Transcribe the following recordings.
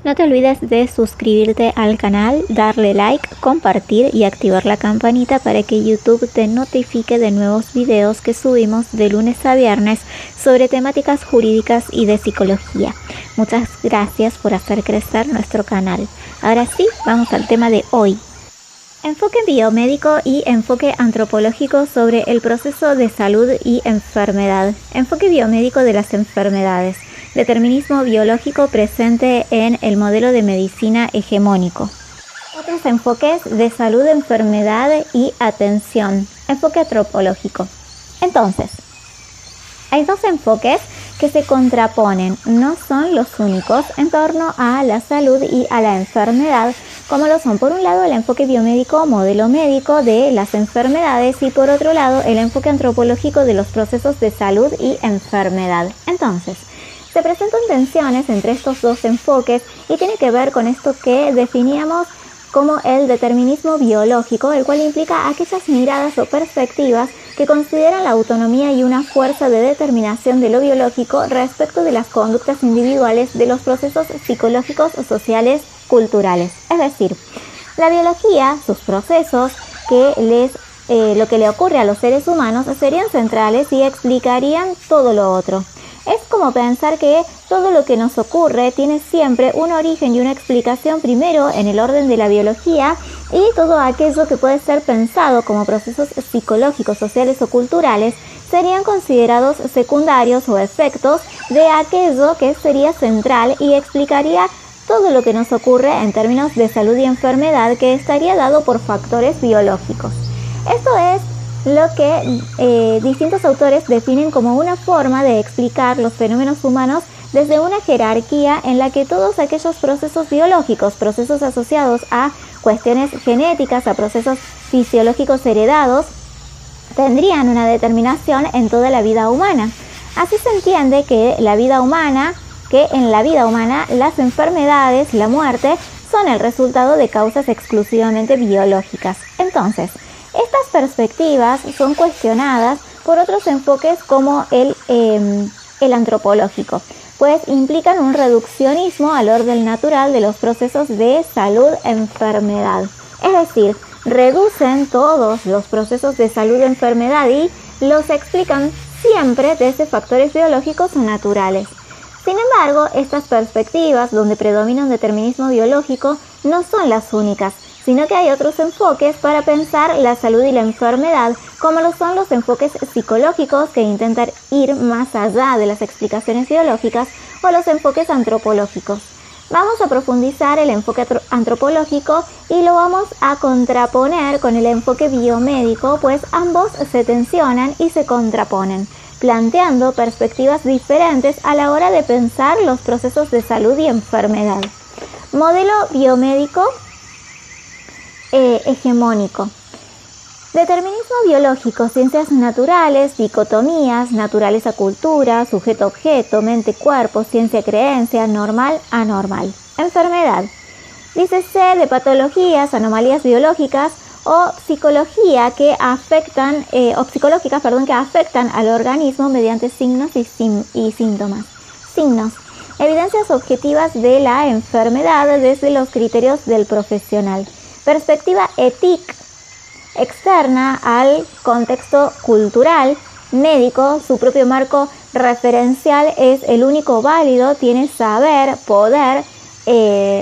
No te olvides de suscribirte al canal, darle like, compartir y activar la campanita para que YouTube te notifique de nuevos videos que subimos de lunes a viernes sobre temáticas jurídicas y de psicología. Muchas gracias por hacer crecer nuestro canal. Ahora sí, vamos al tema de hoy. Enfoque biomédico y enfoque antropológico sobre el proceso de salud y enfermedad. Enfoque biomédico de las enfermedades. Determinismo biológico presente en el modelo de medicina hegemónico. Otros enfoques de salud, enfermedad y atención. Enfoque antropológico. Entonces, hay dos enfoques que se contraponen, no son los únicos en torno a la salud y a la enfermedad, como lo son por un lado el enfoque biomédico, modelo médico de las enfermedades, y por otro lado el enfoque antropológico de los procesos de salud y enfermedad. Entonces, se presentan tensiones entre estos dos enfoques y tiene que ver con esto que definíamos como el determinismo biológico, el cual implica aquellas miradas o perspectivas que consideran la autonomía y una fuerza de determinación de lo biológico respecto de las conductas individuales de los procesos psicológicos, sociales, culturales. Es decir, la biología, sus procesos, lo que le ocurre a los seres humanos serían centrales y explicarían todo lo otro. Es como pensar que todo lo que nos ocurre tiene siempre un origen y una explicación primero en el orden de la biología, y todo aquello que puede ser pensado como procesos psicológicos, sociales o culturales serían considerados secundarios o efectos de aquello que sería central y explicaría todo lo que nos ocurre en términos de salud y enfermedad, que estaría dado por factores biológicos. Esto es lo que distintos autores definen como una forma de explicar los fenómenos humanos desde una jerarquía en la que todos aquellos procesos biológicos, procesos asociados a cuestiones genéticas, a procesos fisiológicos heredados, tendrían una determinación en toda la vida humana. Así se entiende que en la vida humana las enfermedades, la muerte, son el resultado de causas exclusivamente biológicas. Entonces, estas perspectivas son cuestionadas por otros enfoques como el antropológico, pues implican un reduccionismo al orden natural de los procesos de salud-enfermedad. Es decir, reducen todos los procesos de salud-enfermedad y los explican siempre desde factores biológicos o naturales. Sin embargo, estas perspectivas, donde predomina un determinismo biológico, no son las únicas, sino que hay otros enfoques para pensar la salud y la enfermedad, como lo son los enfoques psicológicos, que intentan ir más allá de las explicaciones biológicas, o los enfoques antropológicos. Vamos a profundizar el enfoque antropológico y lo vamos a contraponer con el enfoque biomédico, pues ambos se tensionan y se contraponen, planteando perspectivas diferentes a la hora de pensar los procesos de salud y enfermedad. Modelo biomédico hegemónico. Determinismo biológico, ciencias naturales, dicotomías, naturaleza cultura, sujeto-objeto, mente-cuerpo, ciencia-creencia, normal-anormal. Enfermedad. Dícese de patologías, anomalías biológicas o psicológicas que afectan al organismo mediante signos y síntomas. Signos. Evidencias objetivas de la enfermedad desde los criterios del profesional. Perspectiva ética externa al contexto cultural, médico, su propio marco referencial es el único válido, tiene saber, poder,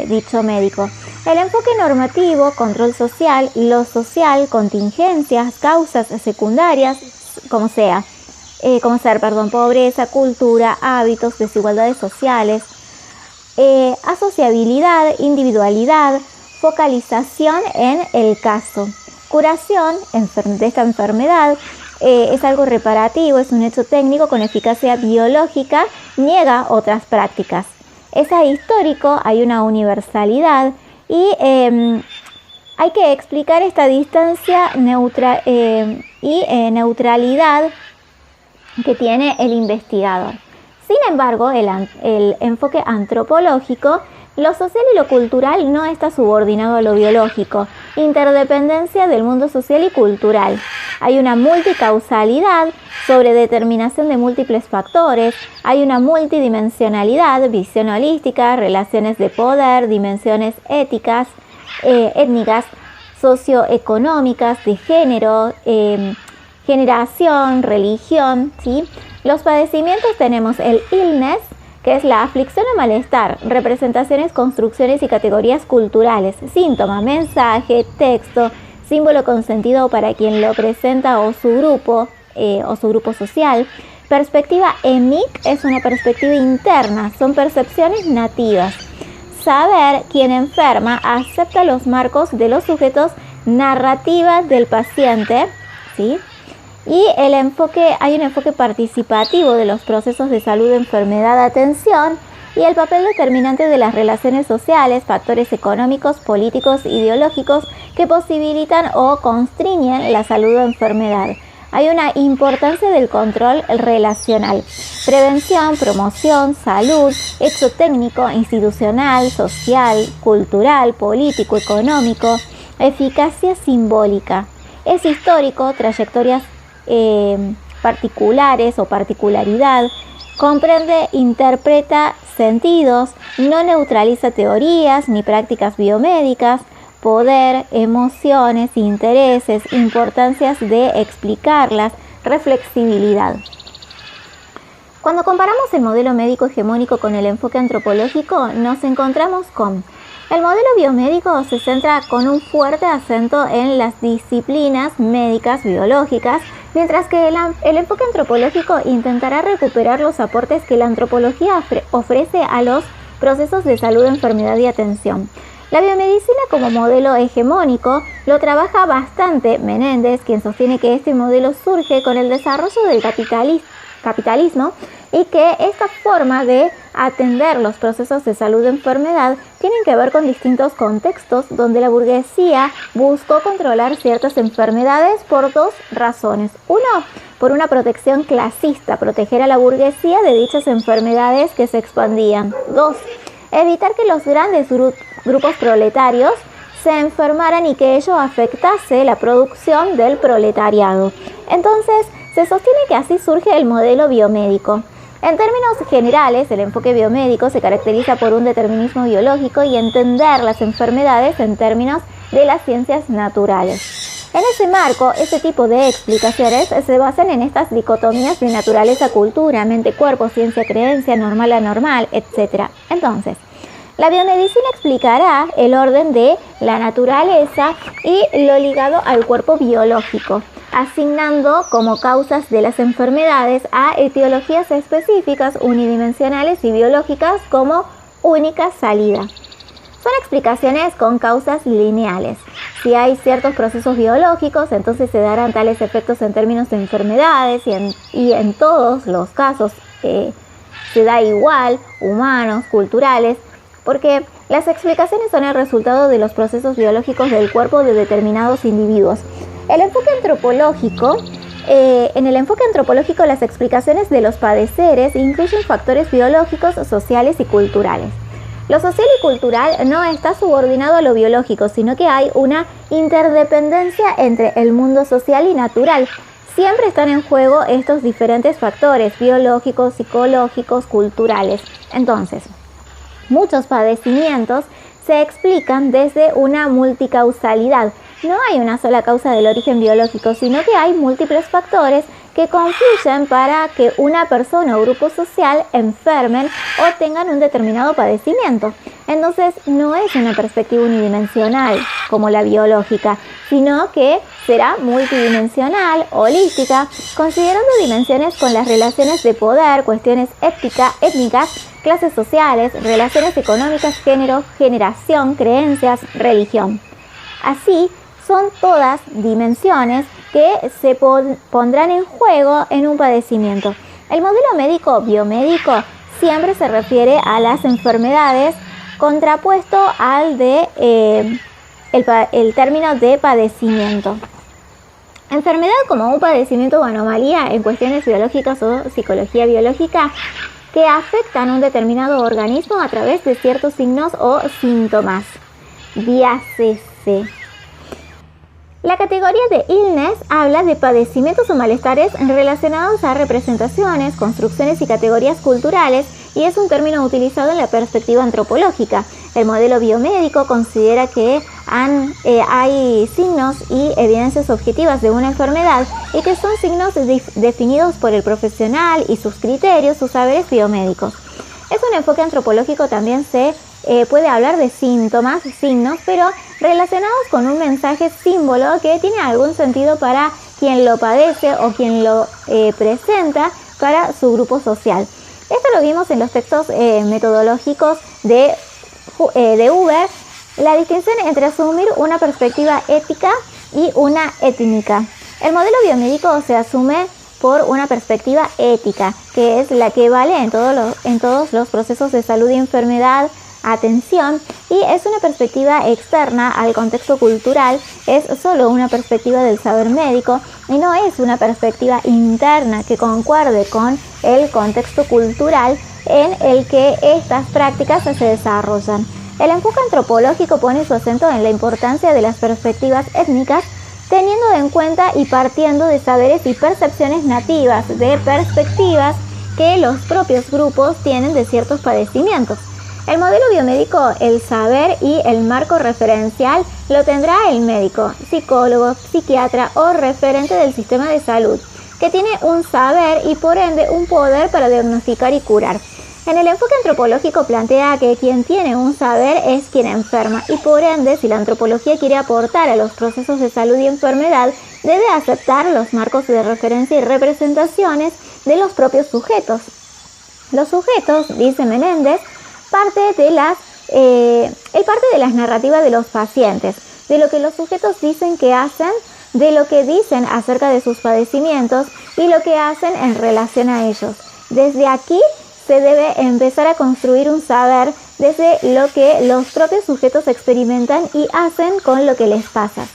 dicho médico. El enfoque normativo, control social, lo social, contingencias, causas secundarias, pobreza, cultura, hábitos, desigualdades sociales, asociabilidad, individualidad, focalización en el caso. Curación de esta enfermedad es algo reparativo, es un hecho técnico con eficacia biológica, niega otras prácticas. Es ahistórico, hay una universalidad y hay que explicar esta distancia neutralidad que tiene el investigador. Sin embargo, el enfoque antropológico, lo social y lo cultural no está subordinado a lo biológico, interdependencia del mundo social y cultural. Hay una multicausalidad sobre determinación de múltiples factores, hay una multidimensionalidad, visión holística, relaciones de poder, dimensiones éticas, étnicas, socioeconómicas, de género, generación, religión, ¿sí? Los padecimientos tenemos el illness, que es la aflicción o malestar, representaciones, construcciones y categorías culturales, síntoma, mensaje, texto, símbolo con sentido para quien lo presenta o su grupo social. Perspectiva emic es una perspectiva interna, son percepciones nativas. Saber quién enferma acepta los marcos de los sujetos, narrativas del paciente, ¿sí? Y hay un enfoque participativo de los procesos de salud, enfermedad, atención y el papel determinante de las relaciones sociales, factores económicos, políticos, ideológicos que posibilitan o constriñen la salud o enfermedad. Hay una importancia del control relacional, prevención, promoción, salud, hecho técnico, institucional, social, cultural, político, económico, eficacia simbólica. Es histórico, trayectorias particulares o particularidad, comprende, interpreta sentidos, no neutraliza teorías ni prácticas biomédicas, poder, emociones, intereses, importancias de explicarlas, reflexibilidad. Cuando comparamos el modelo médico hegemónico con el enfoque antropológico, nos encontramos con el modelo biomédico se centra con un fuerte acento en las disciplinas médicas biológicas, mientras que el enfoque antropológico intentará recuperar los aportes que la antropología ofrece a los procesos de salud, enfermedad y atención. La biomedicina como modelo hegemónico lo trabaja bastante Menéndez, quien sostiene que este modelo surge con el desarrollo del capitalismo y que esta forma de atender los procesos de salud y enfermedad tienen que ver con distintos contextos donde la burguesía buscó controlar ciertas enfermedades por dos razones. Uno, por una protección clasista, proteger a la burguesía de dichas enfermedades que se expandían. Dos, evitar que los grandes grupos proletarios se enfermaran y que ello afectase la producción del proletariado. Entonces, se sostiene que así surge el modelo biomédico. En términos generales, el enfoque biomédico se caracteriza por un determinismo biológico y entender las enfermedades en términos de las ciencias naturales. En ese marco, este tipo de explicaciones se basan en estas dicotomías de naturaleza-cultura, mente-cuerpo, ciencia-creencia, normal-anormal, etc. Entonces, la biomedicina explicará el orden de la naturaleza y lo ligado al cuerpo biológico, asignando como causas de las enfermedades a etiologías específicas, unidimensionales y biológicas como única salida. Son explicaciones con causas lineales. Si hay ciertos procesos biológicos, entonces se darán tales efectos en términos de enfermedades y en todos los casos se da igual, humanos, culturales, porque las explicaciones son el resultado de los procesos biológicos del cuerpo de determinados individuos. En el enfoque antropológico, las explicaciones de los padeceres incluyen factores biológicos, sociales y culturales. Lo social y cultural no está subordinado a lo biológico, sino que hay una interdependencia entre el mundo social y natural. Siempre están en juego estos diferentes factores biológicos, psicológicos, culturales. Entonces, muchos padecimientos se explican desde una multicausalidad. No hay una sola causa del origen biológico, sino que hay múltiples factores que confluyen para que una persona o grupo social enfermen o tengan un determinado padecimiento. Entonces, no es una perspectiva unidimensional como la biológica, sino que será multidimensional, holística, considerando dimensiones con las relaciones de poder, cuestiones étnicas, clases sociales, relaciones económicas, género, generación, creencias, religión. Así, son todas dimensiones que se pondrán en juego en un padecimiento. El modelo médico biomédico siempre se refiere a las enfermedades, contrapuesto al de el término de padecimiento. Enfermedad como un padecimiento o anomalía en cuestiones biológicas o psicología biológica que afectan un determinado organismo a través de ciertos signos o síntomas. Dícese. La categoría de illness habla de padecimientos o malestares relacionados a representaciones, construcciones y categorías culturales y es un término utilizado en la perspectiva antropológica. El modelo biomédico considera que hay signos y evidencias objetivas de una enfermedad y que son signos definidos por el profesional y sus criterios, sus saberes biomédicos. Es un enfoque antropológico, también se puede hablar de síntomas, signos, pero relacionados con un mensaje símbolo que tiene algún sentido para quien lo padece o quien lo presenta para su grupo social. Esto lo vimos en los textos metodológicos de Huber, la distinción entre asumir una perspectiva ética y una étnica. El modelo biomédico se asume por una perspectiva ética, que es la que vale en todos los procesos de salud y enfermedad, atención, y es una perspectiva externa al contexto cultural, es solo una perspectiva del saber médico y no es una perspectiva interna que concuerde con el contexto cultural en el que estas prácticas se desarrollan. El enfoque antropológico pone su acento en la importancia de las perspectivas étnicas, teniendo en cuenta y partiendo de saberes y percepciones nativas, de perspectivas que los propios grupos tienen de ciertos padecimientos. El modelo biomédico, el saber y el marco referencial lo tendrá el médico, psicólogo, psiquiatra o referente del sistema de salud, que tiene un saber y por ende un poder para diagnosticar y curar. En el enfoque antropológico plantea que quien tiene un saber es quien enferma y por ende, si la antropología quiere aportar a los procesos de salud y enfermedad, debe aceptar los marcos de referencia y representaciones de los propios sujetos. Los sujetos, dice Menéndez, parte de las narrativas de los pacientes, de lo que los sujetos dicen que hacen, de lo que dicen acerca de sus padecimientos y lo que hacen en relación a ellos. Desde aquí se debe empezar a construir un saber desde lo que los propios sujetos experimentan y hacen con lo que les pasa.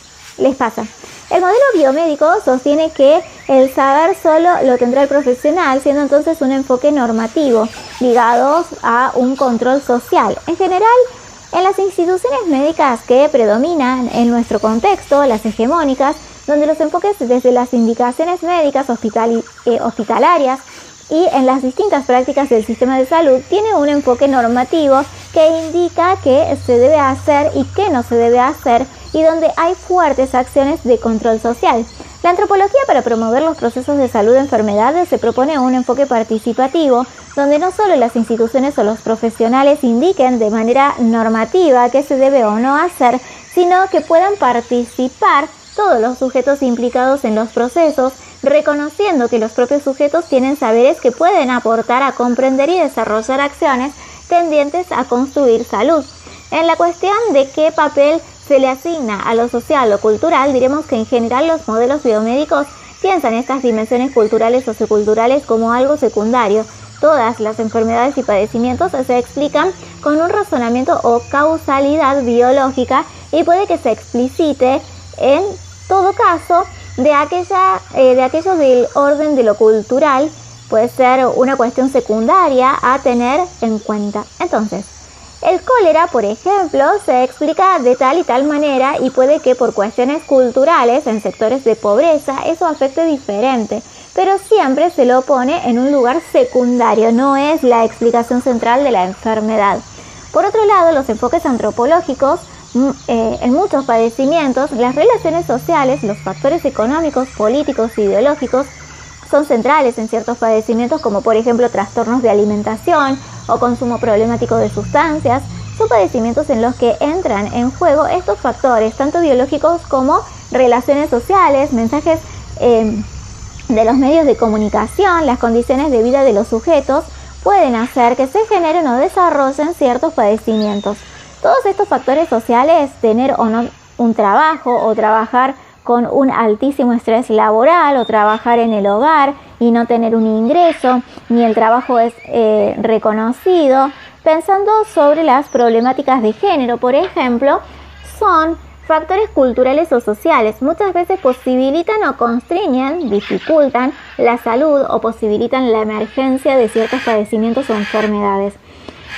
El modelo biomédico sostiene que el saber solo lo tendrá el profesional, siendo entonces un enfoque normativo, ligado a un control social. En general, en las instituciones médicas que predominan en nuestro contexto, las hegemónicas, donde los enfoques desde las indicaciones médicas hospitalarias y en las distintas prácticas del sistema de salud tiene un enfoque normativo que indica qué se debe hacer y qué no se debe hacer y donde hay fuertes acciones de control social. La antropología, para promover los procesos de salud y enfermedades, se propone un enfoque participativo donde no solo las instituciones o los profesionales indiquen de manera normativa qué se debe o no hacer, sino que puedan participar todos los sujetos implicados en los procesos, reconociendo que los propios sujetos tienen saberes que pueden aportar a comprender y desarrollar acciones tendientes a construir salud. En la cuestión de qué papel se le asigna a lo social o cultural, diremos que en general los modelos biomédicos piensan estas dimensiones culturales o socioculturales como algo secundario. Todas las enfermedades y padecimientos se explican con un razonamiento o causalidad biológica y puede que se explicite en todo caso de aquello del orden de lo cultural, puede ser una cuestión secundaria a tener en cuenta. Entonces, el cólera, por ejemplo, se explica de tal y tal manera y puede que por cuestiones culturales en sectores de pobreza eso afecte diferente, pero siempre se lo pone en un lugar secundario, no es la explicación central de la enfermedad. Por otro lado, los enfoques antropológicos, en muchos padecimientos, las relaciones sociales, los factores económicos, políticos e ideológicos son centrales en ciertos padecimientos como por ejemplo trastornos de alimentación o consumo problemático de sustancias. Son padecimientos en los que entran en juego estos factores, tanto biológicos como relaciones sociales, mensajes de los medios de comunicación, las condiciones de vida de los sujetos pueden hacer que se generen o desarrollen ciertos padecimientos. Todos estos factores sociales, tener o no un trabajo o trabajar con un altísimo estrés laboral o trabajar en el hogar y no tener un ingreso, ni el trabajo es reconocido, pensando sobre las problemáticas de género, por ejemplo, son factores culturales o sociales. Muchas veces posibilitan o constriñen, dificultan la salud o posibilitan la emergencia de ciertos padecimientos o enfermedades.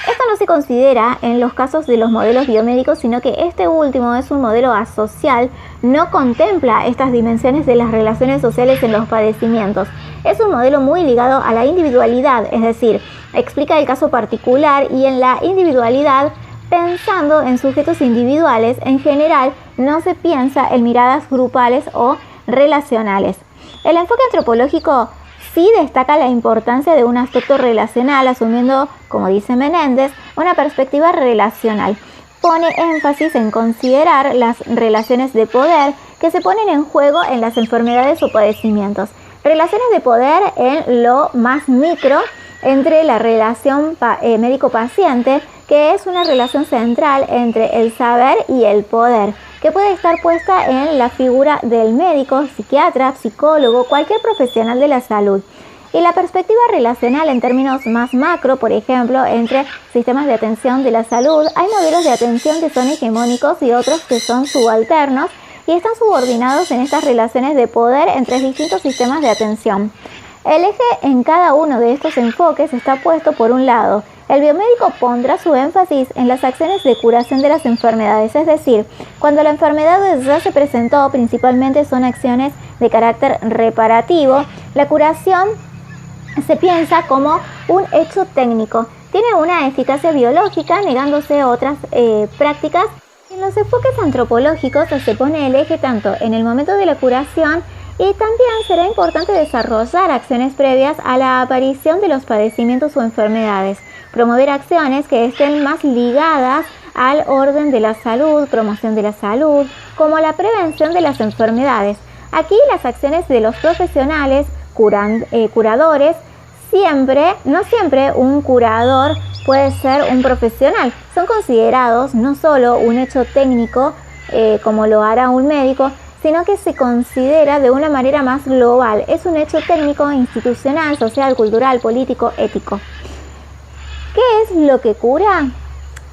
Esto no se considera en los casos de los modelos biomédicos, sino que este último es un modelo asocial, no contempla estas dimensiones de las relaciones sociales en los padecimientos. Es un modelo muy ligado a la individualidad, es decir, explica el caso particular y en la individualidad, pensando en sujetos individuales, en general no se piensa en miradas grupales o relacionales. El enfoque antropológico sí destaca la importancia de un aspecto relacional, asumiendo, como dice Menéndez, una perspectiva relacional. Pone énfasis en considerar las relaciones de poder que se ponen en juego en las enfermedades o padecimientos. Relaciones de poder en lo más micro entre la relación médico-paciente, que es una relación central entre el saber y el poder, que puede estar puesta en la figura del médico, psiquiatra, psicólogo, cualquier profesional de la salud. Y la perspectiva relacional en términos más macro, por ejemplo, entre sistemas de atención de la salud, hay modelos de atención que son hegemónicos y otros que son subalternos y están subordinados en estas relaciones de poder entre distintos sistemas de atención. El eje en cada uno de estos enfoques está puesto por un lado. El biomédico pondrá su énfasis en las acciones de curación de las enfermedades, es decir, cuando la enfermedad ya se presentó, principalmente son acciones de carácter reparativo. La curación se piensa como un hecho técnico, tiene una eficacia biológica, negándose otras prácticas. En los enfoques antropológicos se pone el eje tanto en el momento de la curación y también será importante desarrollar acciones previas a la aparición de los padecimientos o enfermedades, promover acciones que estén más ligadas al orden de la salud, promoción de la salud, como la prevención de las enfermedades. Aquí las acciones de los profesionales, curadores, no siempre un curador puede ser un profesional. Son considerados no solo un hecho técnico, como lo hará un médico, sino que se considera de una manera más global. Es un hecho técnico, institucional, social, cultural, político, ético. ¿Qué es lo que cura?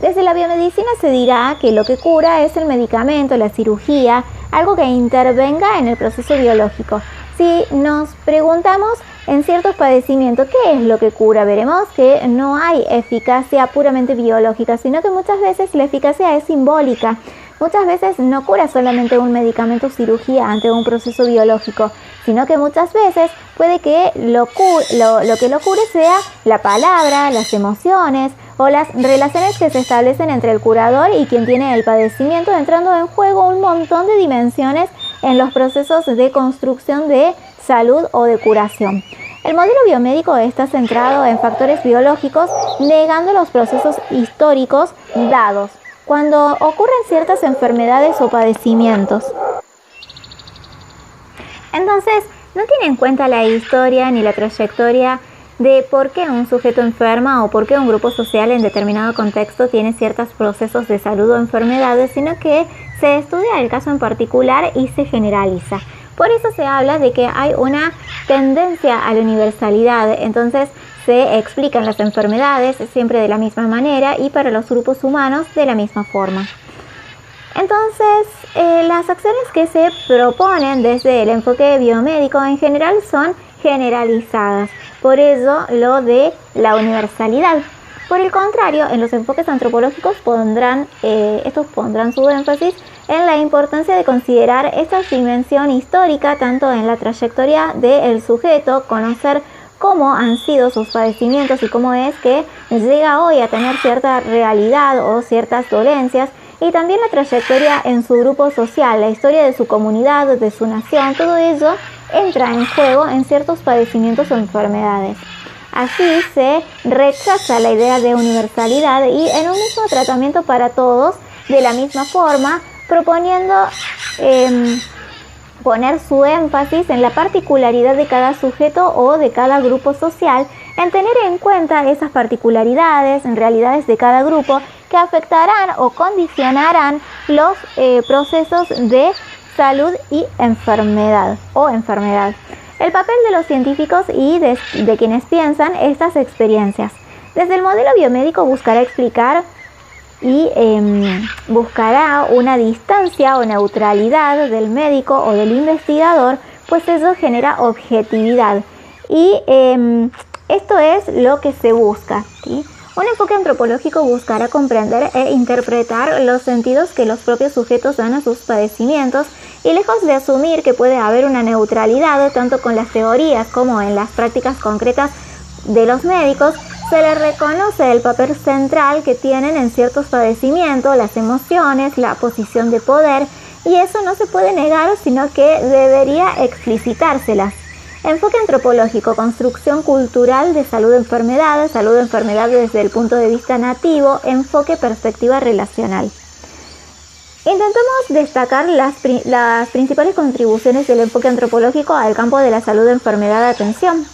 Desde la biomedicina se dirá que lo que cura es el medicamento, la cirugía, algo que intervenga en el proceso biológico. Si nos preguntamos en ciertos padecimientos, ¿qué es lo que cura? Veremos que no hay eficacia puramente biológica, sino que muchas veces la eficacia es simbólica. Muchas veces no cura solamente un medicamento o cirugía ante un proceso biológico, sino que muchas veces puede que lo que lo cure sea la palabra, las emociones o las relaciones que se establecen entre el curador y quien tiene el padecimiento, entrando en juego un montón de dimensiones en los procesos de construcción de salud o de curación. El modelo biomédico está centrado en factores biológicos, negando los procesos históricos dados cuando ocurren ciertas enfermedades o padecimientos. Entonces, no tiene en cuenta la historia ni la trayectoria de por qué un sujeto enferma o por qué un grupo social en determinado contexto tiene ciertos procesos de salud o enfermedades, sino que se estudia el caso en particular y se generaliza. Por eso se habla de que hay una tendencia a la universalidad. Entonces, se explican las enfermedades siempre de la misma manera y para los grupos humanos de la misma forma. Entonces, las acciones que se proponen desde el enfoque biomédico en general son generalizadas. Por ello, lo de la universalidad. Por el contrario, en los enfoques antropológicos estos pondrán su énfasis en la importancia de considerar esta dimensión histórica, tanto en la trayectoria del sujeto, conocer cómo han sido sus padecimientos y cómo es que llega hoy a tener cierta realidad o ciertas dolencias, y también la trayectoria en su grupo social, la historia de su comunidad, de su nación. Todo ello entra en juego en ciertos padecimientos o enfermedades. Así se rechaza la idea de universalidad y en un mismo tratamiento para todos, de la misma forma, proponiendo poner su énfasis en la particularidad de cada sujeto o de cada grupo social, en tener en cuenta esas particularidades, en realidades de cada grupo que afectarán o condicionarán los procesos de salud y enfermedad o enfermedad. El papel de los científicos y de quienes piensan estas experiencias. Desde el modelo biomédico buscará explicar y buscará una distancia o neutralidad del médico o del investigador, pues eso genera objetividad y esto es lo que se busca, ¿sí? Un enfoque antropológico buscará comprender e interpretar los sentidos que los propios sujetos dan a sus padecimientos y lejos de asumir que puede haber una neutralidad tanto con las teorías como en las prácticas concretas de los médicos, se le reconoce el papel central que tienen en ciertos padecimientos, las emociones, la posición de poder, y eso no se puede negar, sino que debería explicitárselas. Enfoque antropológico, construcción cultural de salud-enfermedad desde el punto de vista nativo, enfoque perspectiva relacional. Intentemos destacar las principales contribuciones del enfoque antropológico al campo de la salud-enfermedad-atención.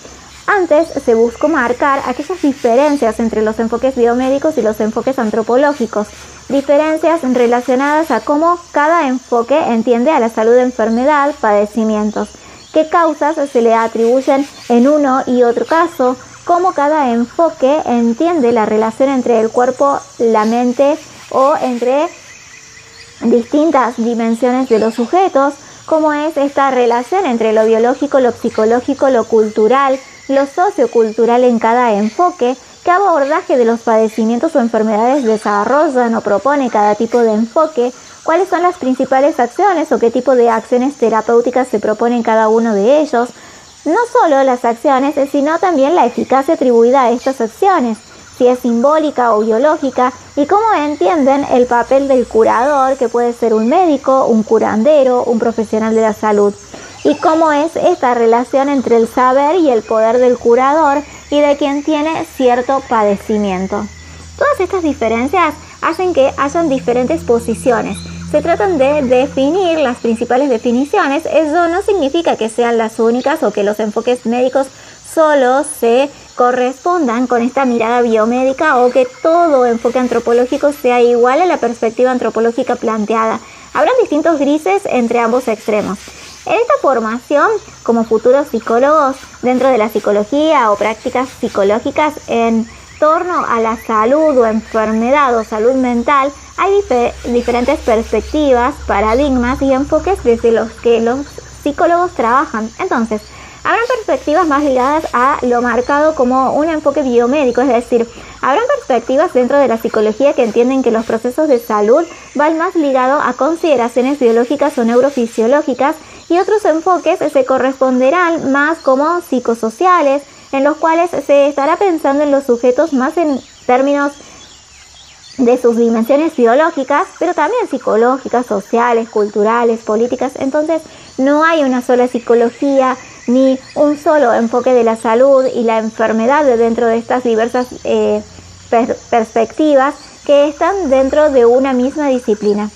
Antes se buscó marcar aquellas diferencias entre los enfoques biomédicos y los enfoques antropológicos, diferencias relacionadas a cómo cada enfoque entiende a la salud-enfermedad, padecimientos, qué causas se le atribuyen en uno y otro caso, cómo cada enfoque entiende la relación entre el cuerpo, la mente o entre distintas dimensiones de los sujetos, cómo es esta relación entre lo biológico, lo psicológico, lo cultural, lo sociocultural en cada enfoque, qué abordaje de los padecimientos o enfermedades desarrollan o propone cada tipo de enfoque, cuáles son las principales acciones o qué tipo de acciones terapéuticas se propone en cada uno de ellos, no solo las acciones, sino también la eficacia atribuida a estas acciones, si es simbólica o biológica, y cómo entienden el papel del curador, que puede ser un médico, un curandero, un profesional de la salud, y cómo es esta relación entre el saber y el poder del curador y de quien tiene cierto padecimiento. Todas estas diferencias hacen que hayan diferentes posiciones. Se tratan de definir las principales definiciones. Eso no significa que sean las únicas o que los enfoques médicos solo se correspondan con esta mirada biomédica o que todo enfoque antropológico sea igual a la perspectiva antropológica planteada. Habrán distintos grises entre ambos extremos. En esta formación, como futuros psicólogos, dentro de la psicología o prácticas psicológicas en torno a la salud o enfermedad o salud mental, hay diferentes perspectivas, paradigmas y enfoques desde los que los psicólogos trabajan. Entonces, habrán perspectivas más ligadas a lo marcado como un enfoque biomédico, es decir, habrán perspectivas dentro de la psicología que entienden que los procesos de salud van más ligados a consideraciones biológicas o neurofisiológicas, y otros enfoques se corresponderán más como psicosociales, en los cuales se estará pensando en los sujetos más en términos de sus dimensiones biológicas, pero también psicológicas, sociales, culturales, políticas. Entonces, no hay una sola psicología ni un solo enfoque de la salud y la enfermedad dentro de estas diversas perspectivas que están dentro de una misma disciplina.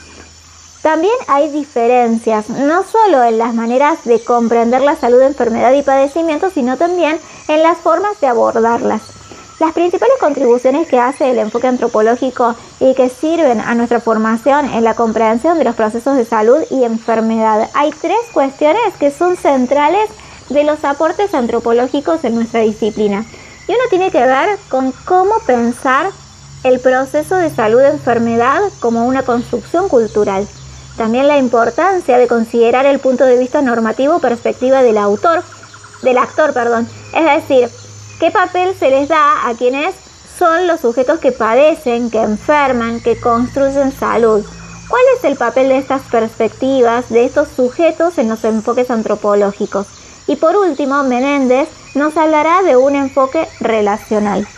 También hay diferencias, no solo en las maneras de comprender la salud, enfermedad y padecimiento, sino también en las formas de abordarlas. Las principales contribuciones que hace el enfoque antropológico y que sirven a nuestra formación en la comprensión de los procesos de salud y enfermedad. Hay tres cuestiones que son centrales de los aportes antropológicos en nuestra disciplina. Y uno tiene que ver con cómo pensar el proceso de salud-enfermedad como una construcción cultural. También la importancia de considerar el punto de vista normativo, perspectiva del actor, es decir, qué papel se les da a quienes son los sujetos que padecen, que enferman, que construyen salud. ¿Cuál es el papel de estas perspectivas, de estos sujetos en los enfoques antropológicos? Y por último, Menéndez nos hablará de un enfoque relacional.